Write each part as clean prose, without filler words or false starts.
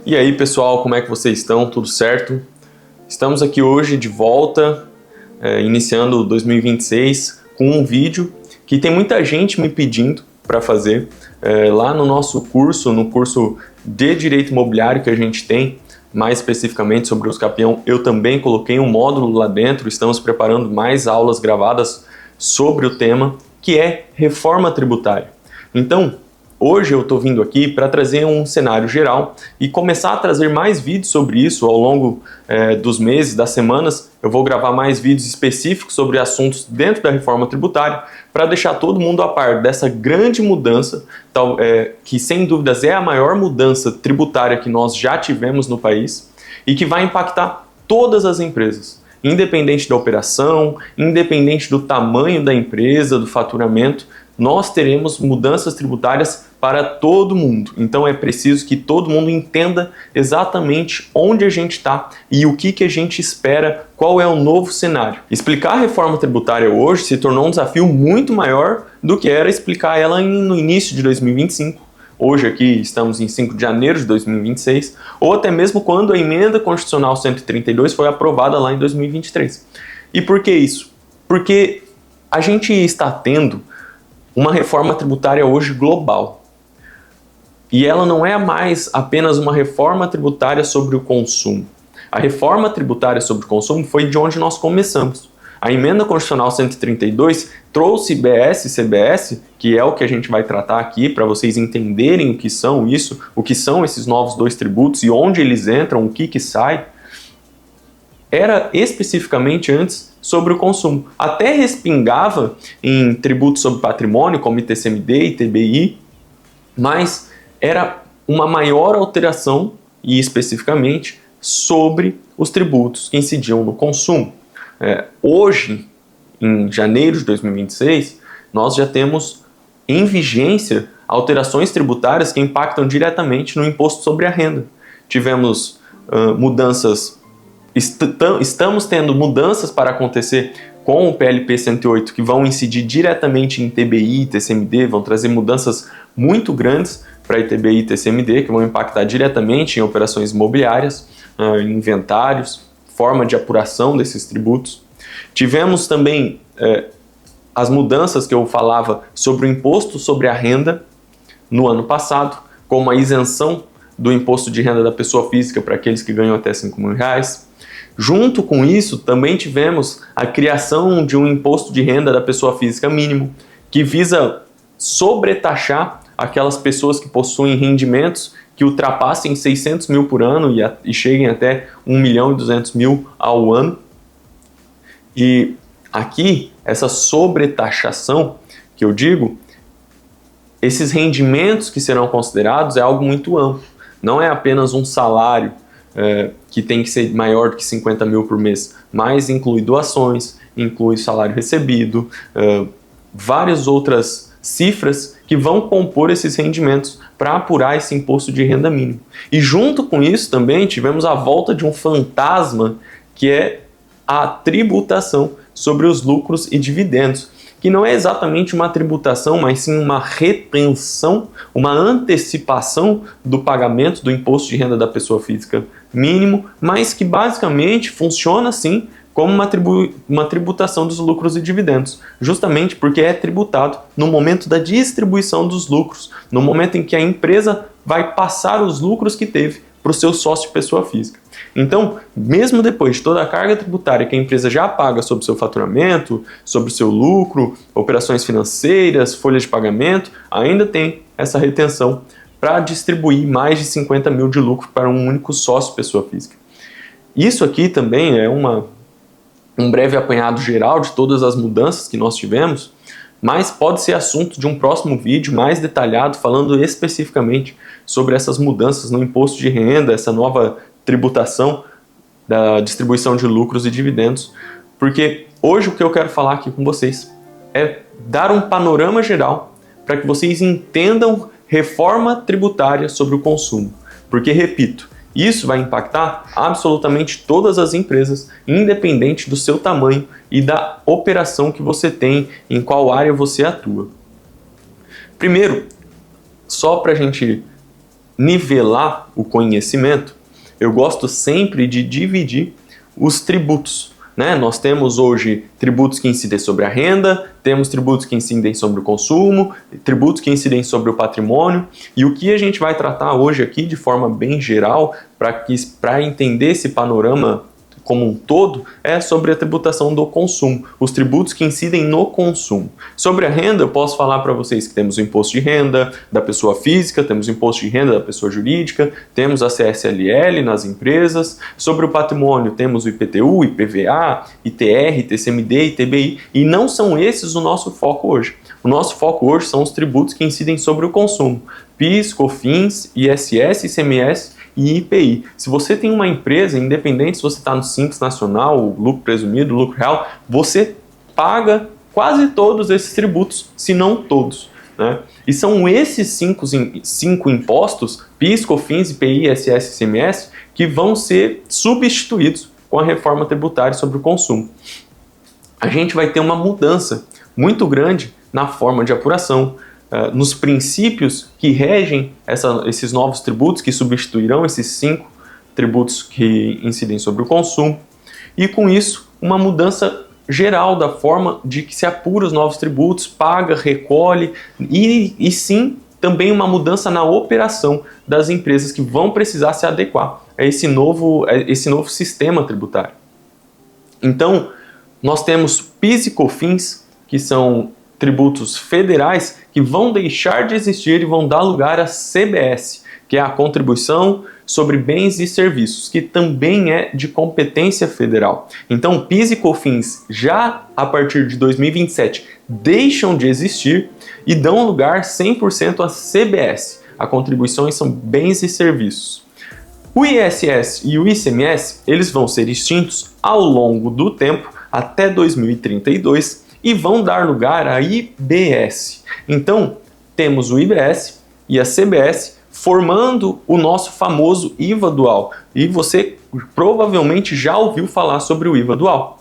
E aí pessoal, como é que vocês estão? Tudo certo? Estamos aqui hoje de volta, iniciando 2026 com um vídeo que tem muita gente me pedindo para fazer lá no nosso curso, no curso de Direito Imobiliário que a gente tem, mais especificamente sobre o Usucapião. Eu também coloquei um módulo lá dentro, estamos preparando mais aulas gravadas sobre o tema, que é reforma tributária. Então, hoje eu estou vindo aqui para trazer um cenário geral e começar a trazer mais vídeos sobre isso ao longo dos meses, das semanas. Eu vou gravar mais vídeos específicos sobre assuntos dentro da reforma tributária para deixar todo mundo a par dessa grande mudança, que sem dúvidas é a maior mudança tributária que nós já tivemos no país e que vai impactar todas as empresas, independente da operação, independente do tamanho da empresa, do faturamento. Nós teremos mudanças tributárias para todo mundo. Então é preciso que todo mundo entenda exatamente onde a gente está e o que a gente espera, qual é o novo cenário. Explicar a reforma tributária hoje se tornou um desafio muito maior do que era explicar ela no início de 2025. Hoje aqui estamos em 5 de janeiro de 2026, ou até mesmo quando a Emenda Constitucional 132 foi aprovada lá em 2023. E por que isso? Porque a gente está tendo uma reforma tributária hoje global. E ela não é mais apenas uma reforma tributária sobre o consumo. A reforma tributária sobre o consumo foi de onde nós começamos. A Emenda Constitucional 132 trouxe BS e CBS, que é o que a gente vai tratar aqui para vocês entenderem o que são isso, o que são esses novos dois tributos e onde eles entram, o que sai. Era especificamente antes sobre o consumo. Até respingava em tributos sobre patrimônio, como ITCMD e ITBI, mas era uma maior alteração, e especificamente, sobre os tributos que incidiam no consumo. Hoje, em janeiro de 2026, nós já temos em vigência alterações tributárias que impactam diretamente no imposto sobre a renda. Tivemos mudanças. Estamos tendo mudanças para acontecer com o PLP 108 que vão incidir diretamente em ITBI e TCMD, vão trazer mudanças muito grandes para ITBI e TCMD, que vão impactar diretamente em operações imobiliárias, em inventários, forma de apuração desses tributos. Tivemos também as mudanças que eu falava sobre o imposto sobre a renda no ano passado, como a isenção do imposto de renda da pessoa física para aqueles que ganham até R$5.000. Junto com isso, também tivemos a criação de um imposto de renda da pessoa física mínimo, que visa sobretaxar aquelas pessoas que possuem rendimentos que ultrapassem 600 mil por ano e cheguem até 1.200.000 ao ano. E aqui, essa sobretaxação que eu digo, esses rendimentos que serão considerados é algo muito amplo. Não é apenas um salário que tem que ser maior do que 50 mil por mês, mas inclui doações, inclui salário recebido, várias outras cifras que vão compor esses rendimentos para apurar esse imposto de renda mínimo. E junto com isso também tivemos a volta de um fantasma, que é a tributação sobre os lucros e dividendos, que não é exatamente uma tributação, mas sim uma retenção, uma antecipação do pagamento do imposto de renda da pessoa física mínimo, mas que basicamente funciona assim como uma tributação dos lucros e dividendos, justamente porque é tributado no momento da distribuição dos lucros, no momento em que a empresa vai passar os lucros que teve para o seu sócio pessoa física. Então, mesmo depois de toda a carga tributária que a empresa já paga sobre o seu faturamento, sobre o seu lucro, operações financeiras, folhas de pagamento, ainda tem essa retenção para distribuir mais de 50 mil de lucro para um único sócio pessoa física. Isso aqui também é um breve apanhado geral de todas as mudanças que nós tivemos, mas pode ser assunto de um próximo vídeo mais detalhado, falando especificamente sobre essas mudanças no imposto de renda, essa nova tributação da distribuição de lucros e dividendos, porque hoje o que eu quero falar aqui com vocês é dar um panorama geral para que vocês entendam reforma tributária sobre o consumo, porque, repito, isso vai impactar absolutamente todas as empresas, independente do seu tamanho e da operação que você tem, em qual área você atua. Primeiro, só para a gente nivelar o conhecimento, eu gosto sempre de dividir os tributos, né? Nós temos hoje tributos que incidem sobre a renda, temos tributos que incidem sobre o consumo, tributos que incidem sobre o patrimônio, e o que a gente vai tratar hoje aqui de forma bem geral, para entender esse panorama como um todo, é sobre a tributação do consumo, os tributos que incidem no consumo. Sobre a renda, eu posso falar para vocês que temos o imposto de renda da pessoa física, temos o imposto de renda da pessoa jurídica, temos a CSLL nas empresas. Sobre o patrimônio, temos o IPTU, IPVA, ITR, TCMD, ITBI, e não são esses o nosso foco hoje. O nosso foco hoje são os tributos que incidem sobre o consumo: PIS, COFINS, ISS, ICMS e IPI. Se você tem uma empresa, independente se você está no Simples Nacional, lucro presumido, lucro real, você paga quase todos esses tributos, se não todos, né? E são esses cinco impostos, PIS, COFINS, IPI, ISS e ICMS, que vão ser substituídos com a reforma tributária sobre o consumo. A gente vai ter uma mudança muito grande na forma de apuração, nos princípios que regem esses novos tributos, que substituirão esses 5 tributos que incidem sobre o consumo, e com isso uma mudança geral da forma de que se apura os novos tributos, paga, recolhe, e sim também uma mudança na operação das empresas que vão precisar se adequar a esse novo sistema tributário. Então, nós temos PIS e COFINS, que são tributos federais, que vão deixar de existir e vão dar lugar à CBS, que é a Contribuição sobre Bens e Serviços, que também é de competência federal. Então, PIS e COFINS já a partir de 2027 deixam de existir e dão lugar 100% à CBS, a Contribuições sobre Bens e Serviços. O ISS e o ICMS, eles vão ser extintos ao longo do tempo, até 2032, e vão dar lugar à IBS. Então, temos o IBS e a CBS formando o nosso famoso IVA dual. E você provavelmente já ouviu falar sobre o IVA dual.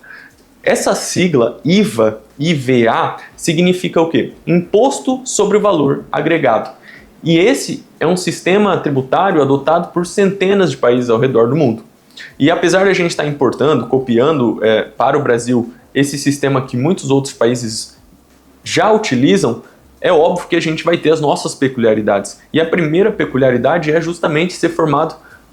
Essa sigla IVA, IVA, significa o quê? Imposto sobre o Valor Agregado. E esse é um sistema tributário adotado por centenas de países ao redor do mundo. E apesar de a gente estar importando, copiando para o Brasil esse sistema que muitos outros países já utilizam, é óbvio que a gente vai ter as nossas peculiaridades. E a primeira peculiaridade é justamente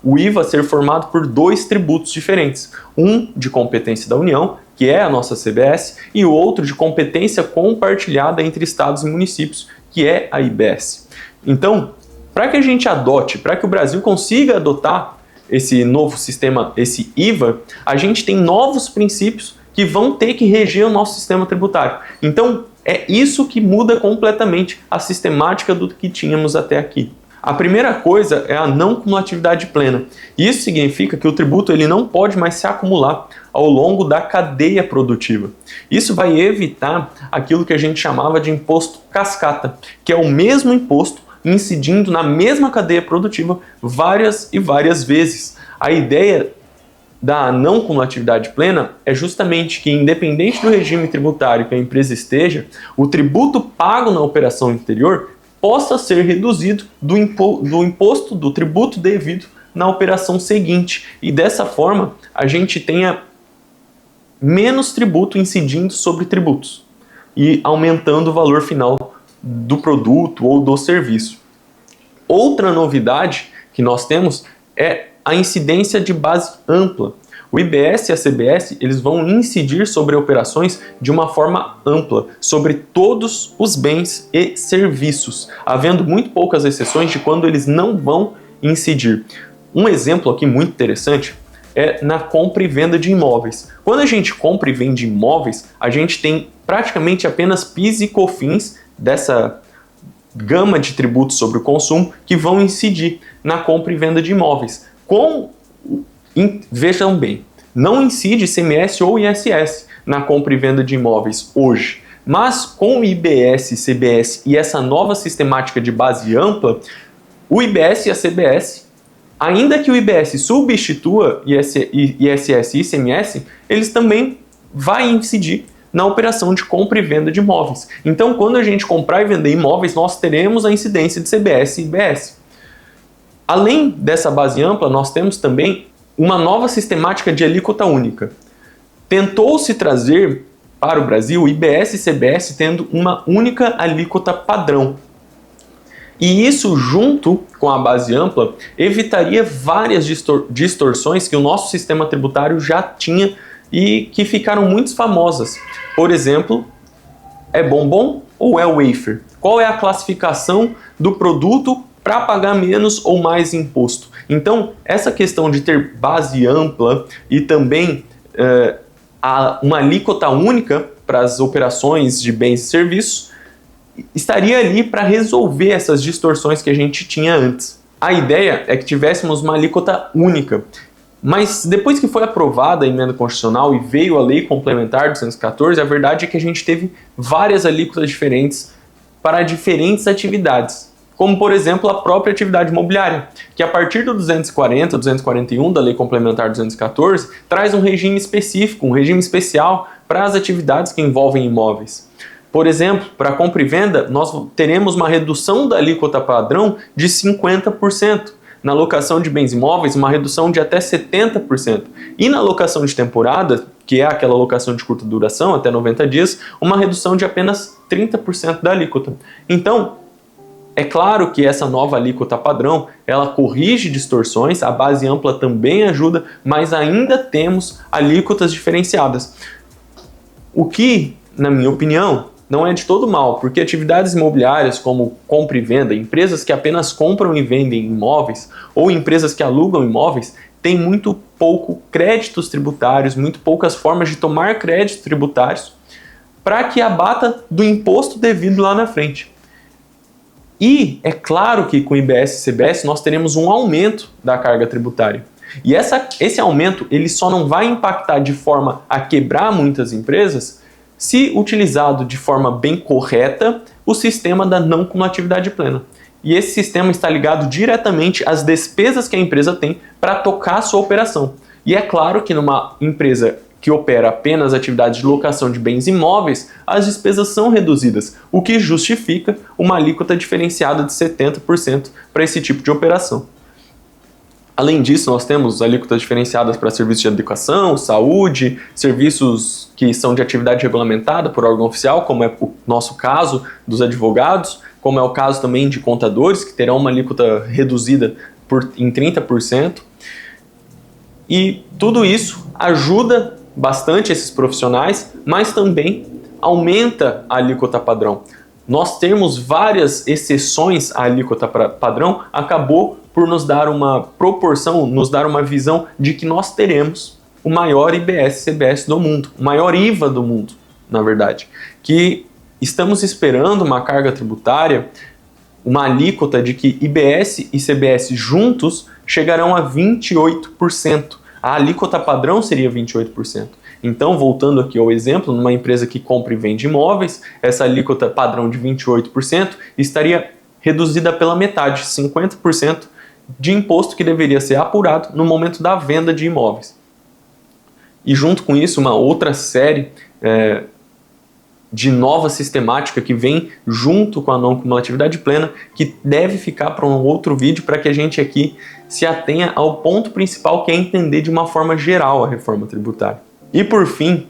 o IVA ser formado por 2 tributos diferentes. Um de competência da União, que é a nossa CBS, e o outro de competência compartilhada entre estados e municípios, que é a IBS. Então, para que a gente adote, para que o Brasil consiga adotar esse novo sistema, esse IVA, a gente tem novos princípios que vão ter que reger o nosso sistema tributário. Então, é isso que muda completamente a sistemática do que tínhamos até aqui. A primeira coisa é a não cumulatividade plena. Isso significa que o tributo ele não pode mais se acumular ao longo da cadeia produtiva. Isso vai evitar aquilo que a gente chamava de imposto cascata, que é o mesmo imposto incidindo na mesma cadeia produtiva várias e várias vezes. A ideia da não cumulatividade plena é justamente que, independente do regime tributário que a empresa esteja, o tributo pago na operação anterior possa ser reduzido do tributo devido na operação seguinte. E dessa forma, a gente tenha menos tributo incidindo sobre tributos e aumentando o valor final do produto ou do serviço. Outra novidade que nós temos é a incidência de base ampla. O IBS e a CBS eles vão incidir sobre operações de uma forma ampla, sobre todos os bens e serviços, havendo muito poucas exceções de quando eles não vão incidir. Um exemplo aqui muito interessante é na compra e venda de imóveis. Quando a gente compra e vende imóveis, a gente tem praticamente apenas PIS e COFINS dessa gama de tributos sobre o consumo que vão incidir na compra e venda de imóveis. Vejam bem, não incide ICMS ou ISS na compra e venda de imóveis hoje, mas com o IBS, CBS e essa nova sistemática de base ampla, o IBS e a CBS, ainda que o IBS substitua ISS e ICMS, eles também vão incidir na operação de compra e venda de imóveis. Então, quando a gente comprar e vender imóveis, nós teremos a incidência de CBS e IBS. Além dessa base ampla, nós temos também uma nova sistemática de alíquota única. Tentou-se trazer para o Brasil IBS e CBS tendo uma única alíquota padrão. E isso, junto com a base ampla, evitaria várias distorções que o nosso sistema tributário já tinha e que ficaram muito famosas. Por exemplo, é bombom ou é wafer? Qual é a classificação do produto para pagar menos ou mais imposto? Então, essa questão de ter base ampla e também uma alíquota única para as operações de bens e serviços estaria ali para resolver essas distorções que a gente tinha antes. A ideia é que tivéssemos uma alíquota única, mas depois que foi aprovada a emenda constitucional e veio a lei complementar 214, a verdade é que a gente teve várias alíquotas diferentes para diferentes atividades, como por exemplo a própria atividade imobiliária, que a partir do 240, 241 da lei complementar 214, traz um regime específico, um regime especial para as atividades que envolvem imóveis. Por exemplo, para compra e venda, nós teremos uma redução da alíquota padrão de 50%. Na locação de bens imóveis, uma redução de até 70%. E na locação de temporada, que é aquela locação de curta duração, até 90 dias, uma redução de apenas 30% da alíquota. Então, é claro que essa nova alíquota padrão, ela corrige distorções, a base ampla também ajuda, mas ainda temos alíquotas diferenciadas. O que, na minha opinião, não é de todo mal, porque atividades imobiliárias como compra e venda, empresas que apenas compram e vendem imóveis ou empresas que alugam imóveis, têm muito pouco créditos tributários, muito poucas formas de tomar créditos tributários para que abata do imposto devido lá na frente. E é claro que com IBS e CBS nós teremos um aumento da carga tributária. E esse aumento ele só não vai impactar de forma a quebrar muitas empresas se utilizado de forma bem correta o sistema da não cumulatividade plena. E esse sistema está ligado diretamente às despesas que a empresa tem para tocar a sua operação. E é claro que numa empresa que opera apenas atividades de locação de bens imóveis, as despesas são reduzidas, o que justifica uma alíquota diferenciada de 70% para esse tipo de operação. Além disso, nós temos alíquotas diferenciadas para serviços de educação, saúde, serviços que são de atividade regulamentada por órgão oficial, como é o nosso caso dos advogados, como é o caso também de contadores, que terão uma alíquota reduzida em 30%. E tudo isso ajuda bastante esses profissionais, mas também aumenta a alíquota padrão. Nós termos várias exceções à alíquota padrão acabou por nos dar uma proporção, nos dar uma visão de que nós teremos o maior IBS-CBS do mundo, o maior IVA do mundo, na verdade. Que estamos esperando uma carga tributária, uma alíquota de que IBS e CBS juntos chegarão a 28%. A alíquota padrão seria 28%. Então, voltando aqui ao exemplo, numa empresa que compra e vende imóveis, essa alíquota padrão de 28% estaria reduzida pela metade, 50% de imposto que deveria ser apurado no momento da venda de imóveis. E junto com isso, uma outra série de nova sistemática que vem junto com a não cumulatividade plena, que deve ficar para um outro vídeo para que a gente aqui se atenha ao ponto principal, que é entender de uma forma geral a reforma tributária. E por fim,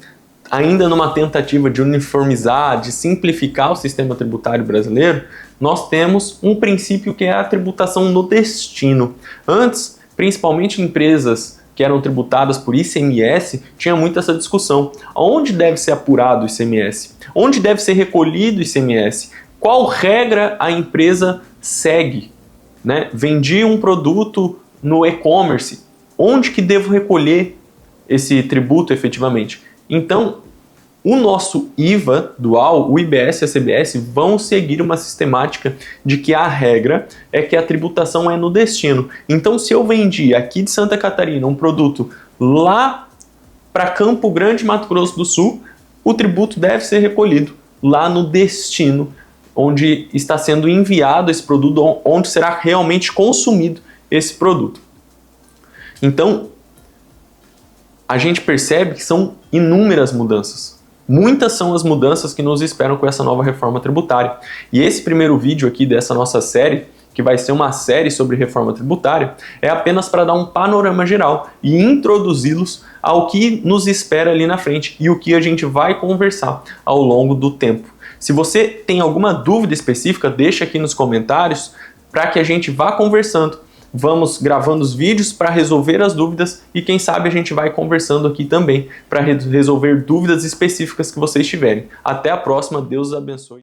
ainda numa tentativa de uniformizar, de simplificar o sistema tributário brasileiro, nós temos um princípio que é a tributação no destino. Antes, principalmente empresas que eram tributadas por ICMS, tinha muito essa discussão. Onde deve ser apurado o ICMS? Onde deve ser recolhido o ICMS? Qual regra a empresa segue? Vendi um produto no e-commerce. Onde que devo recolher esse tributo efetivamente? Então, o nosso IVA dual, o IBS e a CBS, vão seguir uma sistemática de que a regra é que a tributação é no destino. Então, se eu vendi aqui de Santa Catarina um produto lá para Campo Grande, Mato Grosso do Sul, o tributo deve ser recolhido lá no destino, onde está sendo enviado esse produto, onde será realmente consumido esse produto. Então, a gente percebe que são inúmeras mudanças. Muitas são as mudanças que nos esperam com essa nova reforma tributária. E esse primeiro vídeo aqui dessa nossa série, que que vai ser uma série sobre reforma tributária, é apenas para dar um panorama geral e introduzi-los ao que nos espera ali na frente e o que a gente vai conversar ao longo do tempo. Se você tem alguma dúvida específica, deixa aqui nos comentários para que a gente vá conversando. Vamos gravando os vídeos para resolver as dúvidas e quem sabe a gente vai conversando aqui também para resolver dúvidas específicas que vocês tiverem. Até a próxima, Deus os abençoe.